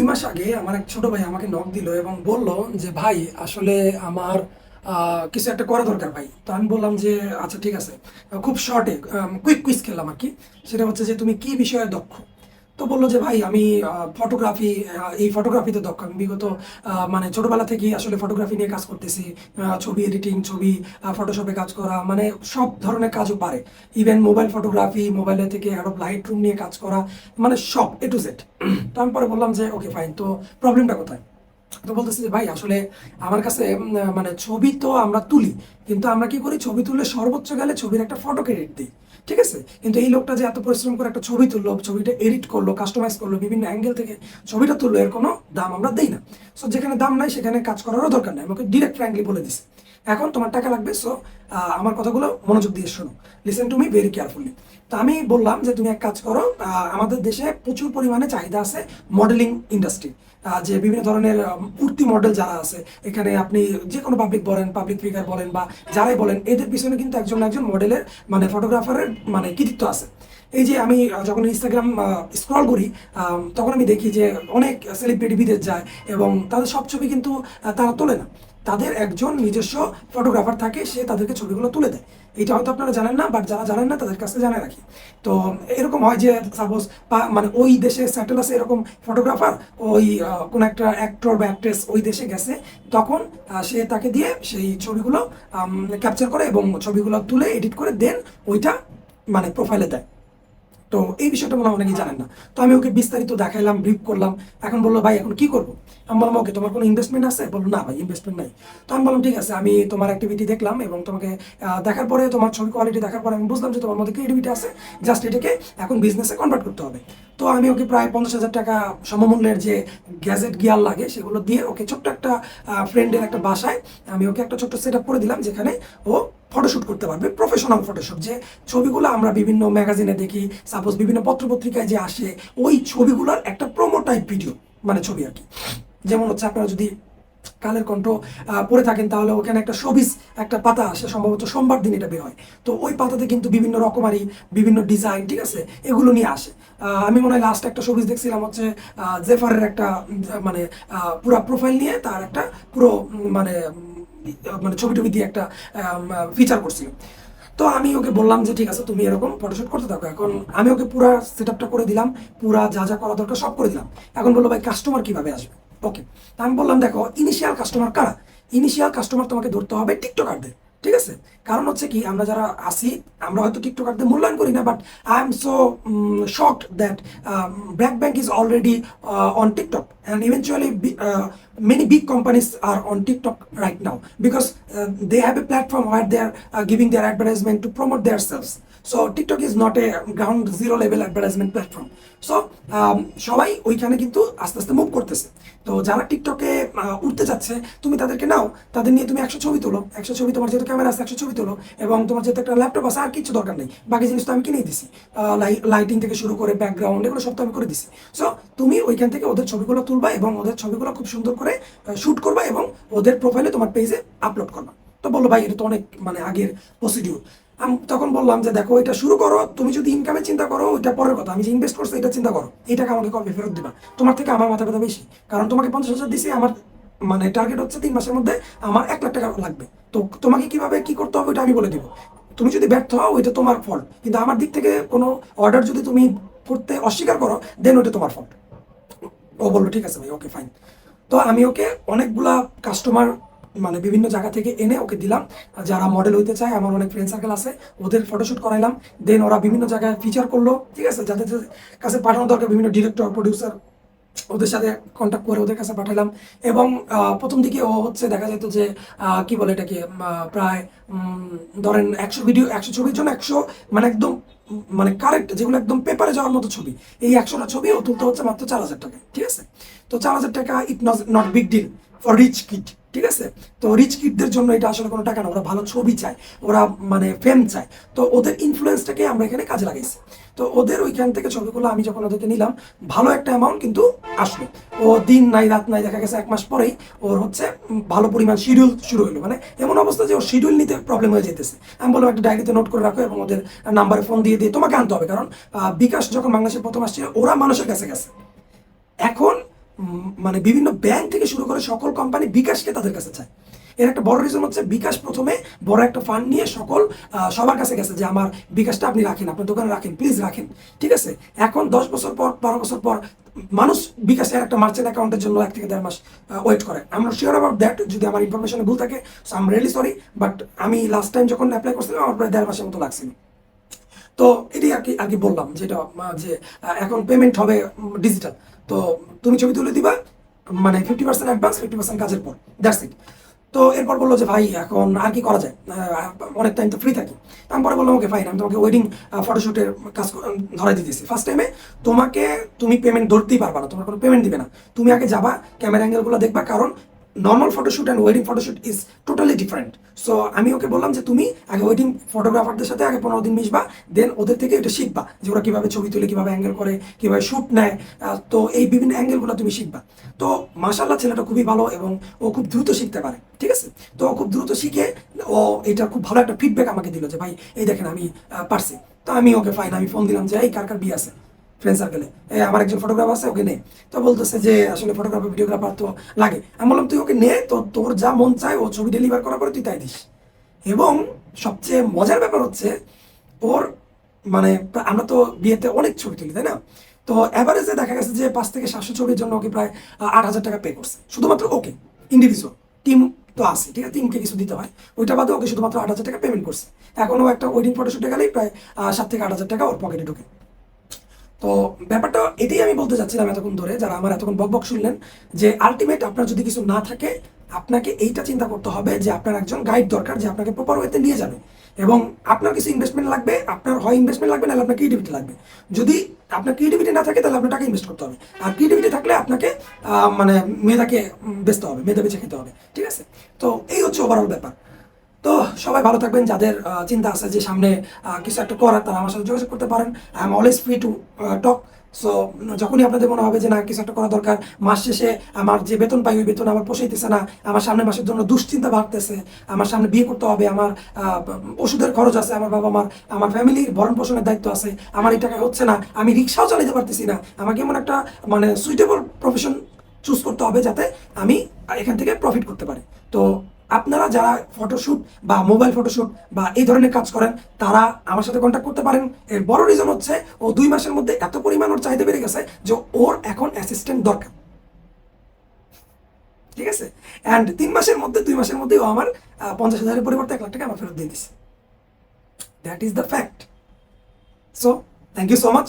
2 মাস আগে আমার এক ছোট ভাই আমাকে নক দিল এবং বলল যে ভাই আসলে আমার কিছু একটা করা দরকার ভাই। তো আমি বললাম যে আচ্ছা ঠিক আছে। খুব শর্টে কুইক কুইজ খেললাম আর কি। সেটা হচ্ছে যে তুমি কি বিষয়ে দক্ষ। তো বললো যে ভাই আমি ফটোগ্রাফি, এই ফটোগ্রাফিতে দক্ষ। আমি বিগত মানে ছোটবেলা থেকেই আসলে ফটোগ্রাফি নিয়ে কাজ করতেছি। ছবি এডিটিং, ছবি ফটোশপে কাজ করা, মানে সব ধরনের কাজও পারে। ইভেন মোবাইল ফটোগ্রাফি, মোবাইলে থেকে অ্যাডোব লাইট রুম নিয়ে কাজ করা, মানে সব এ টু জেড। তো আমি পরে বললাম যে ওকে ফাইন, তো প্রবলেমটা কোথায়। তো বলতেছে যে ভাই আসলে আমার কাছে মানে ছবি তো আমরা তুলি, কিন্তু আমরা কি করি, ছবি তুললে সর্বোচ্চ গেলে ছবির একটা ফটো এডিট দিই, ঠিক আছে। কিন্তু এই লোকটা যে এত পরিশ্রম করে একটা ছবি তুললো, ছবিটা এডিট করলো, কাস্টমাইজ করলো, বিভিন্ন অ্যাঙ্গেল থেকে ছবিটা তুললো, এর কোনো দাম আমরা দেই না। সো যেখানে দাম নাই সেখানে কাজ করারও দরকার নেই, আমাকে ডিরেক্ট ফ্র্যাঙ্কলি বলে দিছে এখন তোমার টাকা লাগবে। সো আমার কথাগুলো মনোযোগ দিয়ে শোনো, listen to me very carefully. তো আমি বললাম যে তুমি এক কাজ করো, আমাদের দেশে প্রচুর পরিমাণে চাহিদা আছে মডেলিং ইন্ডাস্ট্রি, যে বিভিন্ন ধরনের উঠতি মডেল যারা আছে এখানে, আপনি যে কোনো পাবলিক বলেন, পাবলিক ফিগার বলেন বা যারাই বলেন, এদের পিছনে কিন্তু একজন না একজন মডেলের মানে ফটোগ্রাফারের মানে কৃতিত্ব আছে। এই যে আমি যখন ইনস্টাগ্রাম স্ক্রল করি, তখন আমি দেখি যে অনেক সেলিব্রিটি বিদেশ যায় এবং তাদের সব ছবি কিন্তু তারা তোলে না, তাদের একজন নিজস্ব ফটোগ্রাফার থাকে, সে তাদেরকে ছবিগুলো তুলে দেয়। এটা হয়তো আপনারা জানেন না, বাট যারা জানেন না তাদের কাছে জানাই রাখি। তো এরকম হয় যে সাপোজ মানে ওই দেশে সেটেল আছে এরকম ফটোগ্রাফার, ওই কোনো একটা অ্যাক্টর বা অ্যাক্ট্রেস ওই দেশে গেছে, তখন সে তাকে দিয়ে সেই ছবিগুলো ক্যাপচার করে এবং ছবিগুলো তুলে এডিট করে দেন ওইটা মানে প্রোফাইলে দেয়। তো এই বিষয়টা মনে হয় অনেকেই জানেন না। তো আমি ওকে বিস্তারিত দেখাইলাম, ব্রিফ করলাম। এখন বললো ভাই এখন কি করবো। আমি বললাম ওকে তোমার কোনো ইনভেস্টমেন্ট আছে, বললো না ভাই ইনভেস্টমেন্ট নাই। তো আমি বললাম ঠিক আছে, আমি তোমার অ্যাক্টিভিটি দেখলাম এবং তোমাকে দেখার পরে, তোমার ছবি কোয়ালিটি দেখার পরে আমি বুঝলাম যে তোমার মধ্যে ক্রিয়েটিভিটি আছে, জাস্ট এটাকে এখন বিজনেসে কনভার্ট করতে হবে। তো আমি ওকে প্রায় 50,000 টাকা সমমূল্যের যে গ্যাজেট গিয়ার লাগে সেগুলো দিয়ে ওকে ছোট্ট একটা ফ্রেন্ডের একটা বাসায় আমি ওকে একটা ছোট্ট সেট আপ করে দিলাম, যেখানে ও ফটোশ্যুট করতে পারবে, প্রফেশনাল ফটোশ্যুট। যে ছবিগুলো আমরা বিভিন্ন ম্যাগাজিনে দেখি, সাপোজ বিভিন্ন পত্রপত্রিকায় যে আসে, ওই ছবিগুলোর একটা প্রোমো টাইপ ভিডিও, মানে ছবি আর কি। যেমন হচ্ছে আপনারা যদি কালের কণ্ঠ পড়ে থাকেন, তাহলে ওখানে একটা শোবিজ একটা পাতা আসে, সম্ভবত সোমবার দিন এটা বের হয়। তো ওই পাতাতে কিন্তু বিভিন্ন রকমারি, বিভিন্ন ডিজাইন, ঠিক আছে, এগুলো নিয়ে আসে। আমি মনে হয় লাস্ট একটা শোবিজ দেখছিলাম হচ্ছে জেফারের একটা মানে পুরো প্রোফাইল নিয়ে তার একটা পুরো মানে মানে ছবি টবি দিয়ে একটা ফিচার করছিল। তো আমি ওকে বললাম যে ঠিক আছে তুমি এরকম ফটোশুট করতে থাকো। এখন আমি ওকে পুরা সেট আপটা করে দিলাম, পুরা যা যা করা দরকার সব করে দিলাম। এখন বললো ভাই কাস্টমার কিভাবে আসবে। ওকে, তা আমি বললাম দেখো ইনিশিয়াল কাস্টমার কারা। ইনিশিয়াল কাস্টমার তোমাকে ধরতে হবে টিকটকারদের, ঠিক আছে। কারণ হচ্ছে কি, আমরা যারা আসি আমরা হয়তো টিকটকারদের মূল্যায়ন করি না, but I am so shocked that BRAC bank is already on TikTok and eventually many big companies are on TikTok right now because they have a platform where they are giving their advertisement to promote themselves. So TikTok is not a ground zero level advertisement platform. So সবাই ওইখানে কিন্তু আস্তে আস্তে move করতেছে। তো যারা টিকটকে উঠতে যাচ্ছে, তুমি তাদেরকে নাও, তাদের নিয়ে তুমি 100 ছবি তোলো, 100 ছবি, তোমার যেহেতু ক্যামেরা আছে 100 ছবি তোলো, এবং তোমার যেহেতু একটা ল্যাপটপ আছে আর কিছু দরকার নেই, বাকি জিনিস তো আমি কিনেই দিছি, লাইটিং থেকে শুরু করে ব্যাকগ্রাউন্ড এগুলো সব তো আমি করে দিছি। সো তুমি ওইখান থেকে ওদের ছবিগুলো তুলবা এবং ওদের ছবিগুলো খুব সুন্দর করে শুট করবা এবং ওদের প্রোফাইলে তোমার পেজে আপলোড করবা। তো বললো ভাই এটা তো অনেক মানে আগের প্রসিডিউর। আমি তখন বললাম যে দেখো এটা শুরু করো, তুমি যদি ইনকামের চিন্তা করো ওইটা পরের কথা, আমি যে ইনভেস্ট করছি এটা চিন্তা করো, এই টাকা আমাকে কবে ফেরত দিবা। তোমার থেকে আমার মাথা ব্যথা বেশি, কারণ তোমাকে 50,000 দিছি, আমার মানে টার্গেট হচ্ছে 3 মাসের মধ্যে আমার 1 লাখ টাকা লাগবে। তো তোমাকে কিভাবে কি করতে হবে ওইটা আমি বলে দিব, তুমি যদি ব্যর্থ হও ওইটা তোমার ফল্ট, কিন্তু আমার দিক থেকে কোনো অর্ডার যদি তুমি করতে অস্বীকার করো দেন ওইটা তোমার ফল্ট। ও বললো ঠিক আছে ভাই, ওকে ফাইন। তো আমি ওকে অনেকগুলা কাস্টমার মানে বিভিন্ন জায়গা থেকে এনে ওকে দিলাম, যারা মডেল হইতে চায়, আমার অনেক ফ্রেন্ড সার্কেল আছে, ওদের ফটোশ্যুট করাইলাম। দেন ওরা বিভিন্ন জায়গায় ফিচার করলো, ঠিক আছে, যাদের কাছে পাঠানো দরকার বিভিন্ন ডিরেক্টর, প্রডিউসার, ওদের সাথে কন্ট্যাক্ট করে ওদের কাছে পাঠালাম। এবং প্রথম দিকে ও হচ্ছে দেখা যেত যে কি বলে এটাকে, প্রায় ধরেন 100 ভিডিও, 100 ছবির জন্য 100 মানে একদম মানে কারেক্ট, যেগুলো একদম পেপারে যাওয়ার মতো ছবি, এই 100টা ছবি ও তুলতে হচ্ছে মাত্র 4,000 টাকায়, ঠিক আছে। তো 4,000 টাকা it not big deal for rich kid, ঠিক আছে। তো রিচ কিডদের জন্য এটা আসলে কোনো টাকা না, ওরা ভালো ছবি চায়, ওরা মানে ফেম চায়। তো ওদের ইনফ্লুয়েন্সটাকে আমরা এখানে কাজে লাগাইছি। তো ওদের ওইখান থেকে ছবিগুলো আমি যখন ওদেরকে নিলাম, ভালো একটা অ্যামাউন্ট কিন্তু আসলো। ও দিন নাই রাত নাই, দেখা গেছে 1 মাস পরেই ওর হচ্ছে ভালো পরিমাণ শিডিউল শুরু হলো, মানে এমন অবস্থা যে ওর শিডিউল নিতে প্রবলেম হয়ে যেতেছে। আমি বললাম একটা ডায়েরিতে নোট করে রাখো এবং ওদের নাম্বারে ফোন দিয়ে তোমাকে আনতে হবে, কারণ বিকাশ যখন বাংলাদেশে প্রথম আসছে ওরা মানুষের কাছে গেছে। এখন মানে বিভিন্ন ব্যাংক থেকে শুরু করে সকল কোম্পানি বিকাশকে তাদের কাছে চায়। এর একটা বড় রিজন হচ্ছে বিকাশ প্রথমে বড় একটা ফান্ড নিয়ে সবার কাছে গেছে যে আমার বিকাশটা আপনি রাখেন, আপনার দোকানে রাখেন, প্লিজ রাখেন। ঠিক আছে, এখন 10 বছর পর 12 বছর পর মানুষ বিকাশের একটা মার্চেন্ট অ্যাকাউন্টের জন্য 1 থেকে 1.5 মাস ওয়েট করে। I am not sure about that, যদি আমার ইনফরমেশনে ভুল থাকে so I am really sorry, but আমি লাস্ট টাইম যখন অ্যাপ্লাই করছিলাম আমার প্রায় 1.5 মাসের মতো লাগছিল। তো এটাই আর কি বললাম যেটা যে এখন পেমেন্ট হবে ডিজিটাল। তো তুমি ছবি তুলে দিবা, মানে 50% অ্যাডভান্স, 50% কাজের পর, দ্যাটস ইট। তো এরপর বললো যে ভাই এখন আর কি করা যায়, অনেক টাইম তো ফ্রি থাকি। আমি পরে বললাম ওকে ফাইন, আমি তোমাকে ওয়েডিং ফটোশ্যুটের কাজ ধরাই দিতেছি। ফার্স্ট টাইমে তুমি পেমেন্ট ধরতেই পারবা না, তোমার কোনো পেমেন্ট দিবে না। তুমি আগে যাবা, ক্যামেরা অ্যাঙ্গেলগুলো দেখবা, কারণ normal photoshoot and wedding photoshoot is totally different. So আমি ওকে বললাম যে তুমি আগে ওয়েডিং ফটোগ্রাফারদের সাথে আগে 15 দিন মিশবা, দেন ওদের থেকে এটা শিখবা যে ওরা কীভাবে ছবি তুলে, কীভাবে অ্যাঙ্গেল করে, কীভাবে শ্যুট নেয়। তো এই বিভিন্ন অ্যাঙ্গেলগুলো তুমি শিখবা। তো মাশাআল্লাহ ছেলেটা খুবই ভালো এবং ও খুব দ্রুত শিখতে পারে। ঠিক আছে, তো ও খুব দ্রুত শিখে ও এটা খুব ভালো একটা ফিডব্যাক আমাকে দিল যে ভাই এই দেখেন আমি পারছি। তো আমি ওকে ফাইন, আমি ফোন দিলাম যে এই কার কার বিয়ে আছে ফ্রেন্ড সার্কেলে, আমার একজন ফটোগ্রাফার আছে, ওকে নে। তো বলতেছে যে আসলে ফটোগ্রাফার ভিডিওগ্রাফার তো লাগে। আমি বললাম তুই ওকে নে, তো তোর যা মন চায় ও ছবি ডেলিভার করার পরে তুই তাই দিস। এবং সবচেয়ে মজার ব্যাপার হচ্ছে ওর মানে আমরা তো বিয়েতে অনেক ছবি তুলি, তাই না? তো অ্যাভারেজে দেখা গেছে যে 500 থেকে 700 ছবির জন্য ওকে প্রায় 8,000 টাকা পে করছে শুধুমাত্র ওকে, ইন্ডিভিজুয়াল। টিম তো আছে, ঠিক আছে, টিমকে কিছু দিতে হয়, ওইটা বাদে ওকে শুধুমাত্র 8,000 টাকা পেমেন্ট করছে। এখনও একটা ওয়েডিং ফটোশুটে গেলেই প্রায় 7 থেকে 8,000 টাকা ওর পকেটে ঢুকে। তো ব্যাপারটা এটাই আমি বলতে চাচ্ছিলাম এতক্ষণ ধরে, যারা আমার এতক্ষণ বকবক শুনলেন, যে আলটিমেট আপনার যদি কিছু না থাকে আপনাকে এইটা চিন্তা করতে হবে যে আপনার একজন গাইড দরকার যে আপনাকে প্রপার ওয়েতে নিয়ে যাবে। এবং আপনার কিছু ইনভেস্টমেন্ট লাগবে, আপনার হয় ইনভেস্টমেন্ট লাগবে, নাহলে আপনার ক্রিয়েটিভিটি লাগবে। যদি আপনার ক্রিয়েটিভিটি না থাকে তাহলে আপনার টাকা ইনভেস্ট করতে হবে, আর ক্রিয়েটিভিটি থাকলে আপনাকে মানে মেধাকে বেচতে হবে, মেধা বেঁচে খেতে হবে। ঠিক আছে, তো এই হচ্ছে ওভারঅল ব্যাপার। তো সবাই ভালো থাকবেন, যাদের চিন্তা আছে যে সামনে কিছু একটা করার, তারা আমার সাথে যোগাযোগ করতে পারেন। I am always free to talk. So যখনই আপনাদের মনে হবে যে না কিছু একটা করা দরকার, মাস শেষে আমার যে বেতন পাই ওই বেতন আমার পোষাইতেছে না, আমার সামনের মাসের জন্য দুশ্চিন্তা বাড়তেছে, আমার সামনে বিয়ে করতে হবে, আমার ওষুধের খরচ আছে, আমার বাবা মার, আমার ফ্যামিলির ভরণ পোষণের দায়িত্ব আছে, আমার এই টাকা হচ্ছে না, আমি রিক্সাও চালাতে পারতেছি না, আমাকে এমন একটা মানে সুইটেবল প্রফেশন চুজ করতে হবে যাতে আমি এখান থেকে প্রফিট করতে পারি। তো আপনারা যারা ফটোশ্যুট বা মোবাইল ফটোশ্যুট বা এই ধরনের কাজ করেন তারা আমার সাথে কন্ট্যাক্ট করতে পারেন। এর বড় রিজন হচ্ছে ও 2 মাসের মধ্যে এত পরিমাণ ওর চাহিদা বেড়ে গেছে যে ওর এখন অ্যাসিস্ট্যান্ট দরকার। ঠিক আছে, অ্যান্ড 2 মাসের মধ্যে ও আমার 50,000-এর পরিবর্তে 1,00,000 টাকা আমার ফেরত দিয়ে দিচ্ছে। That is the fact. So thank you so much.